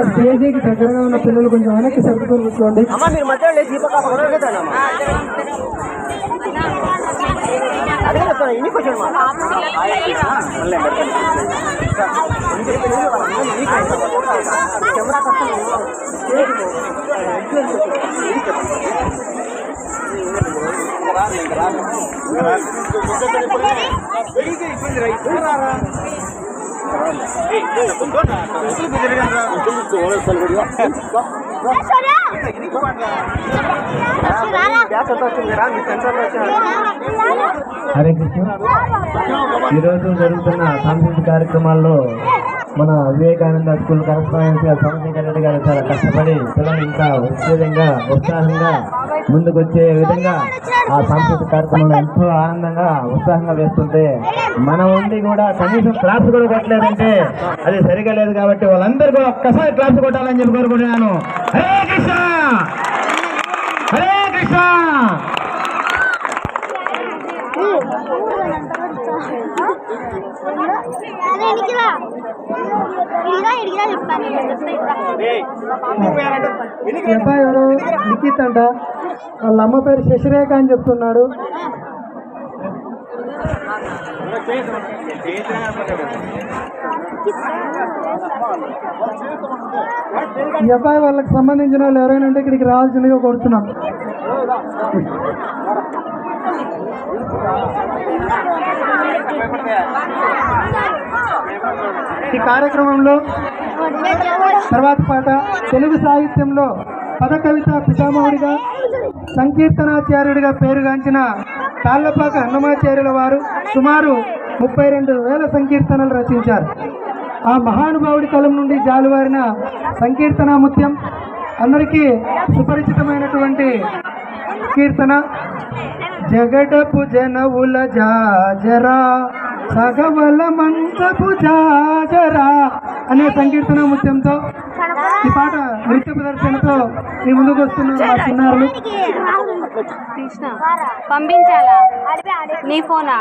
స్టేజీకి దగ్గరగా ఉన్న పిల్లలు కొంచెం వెనక్కి సర్దుకొని కూర్చోండి. అమ్మా మీరు మధ్యలో అదే చెప్తాను ఇన్ని కొంచెం హరే కృష్ణ. ఈరోజు జరుగుతున్న సాంస్కృతిక కార్యక్రమాల్లో మన వివేకానంద స్కూల్ కరెస్పాండెన్స్ సోమశేఖర్ రెడ్డి గారు చాలా కష్టపడి పిల్లలు ఇంకా ఉత్తేజంగా ఉత్సాహంగా ముందుకు వచ్చే విధంగా ఆ సాంస్కృతిక కార్యక్రమంలో ఎంతో ఆనందంగా ఉత్సాహంగా వేస్తుంటే మనం ఉండి కూడా కనీసం క్లాస్ కూడా కొట్టలేదంటే అది సరిగా లేదు. కాబట్టి వాళ్ళందరూ కూడా ఒక్కసారి క్లాస్ కొట్టాలని చెప్పి కోరుకుంటున్నాను. హరే కృష్ణ, హరే కృష్ణ. అబ్బాయి ఎవరు లిఖిత్ అంట, వాళ్ళ అమ్మ పేరు శశిరేఖ అని చెప్తున్నాడు. ఈ అబ్బాయి వాళ్ళకి సంబంధించిన వాళ్ళు ఎవరైనా ఉంటే ఇక్కడికి రావాల్సిందిగా కోరుతున్నాం. ఈ కార్యక్రమంలో తర్వాత పాట తెలుగు సాహిత్యంలో పద కవిత పితామహుడిగా సంకీర్తనాచార్యుడిగా పేరుగాంచిన తాళ్లపాక అన్నమాచార్యుల వారు సుమారు 32,000 సంకీర్తనలు రచించారు. ఆ మహానుభావుడి కలం నుండి జాలువారిన సంకీర్తనాముత్యం అందరికీ సుపరిచితమైనటువంటి కీర్తన జగడపు జనవుల జాజరా సగవల మంచపు జాజరా అనే సంకీర్తనాముత్యంతో ఈ పాట నృత్య ప్రదర్శనతో మీ ముందుకు వస్తున్న మా చిన్నారులు. కృష్ణ పంపించాలా నీ ఫోనా?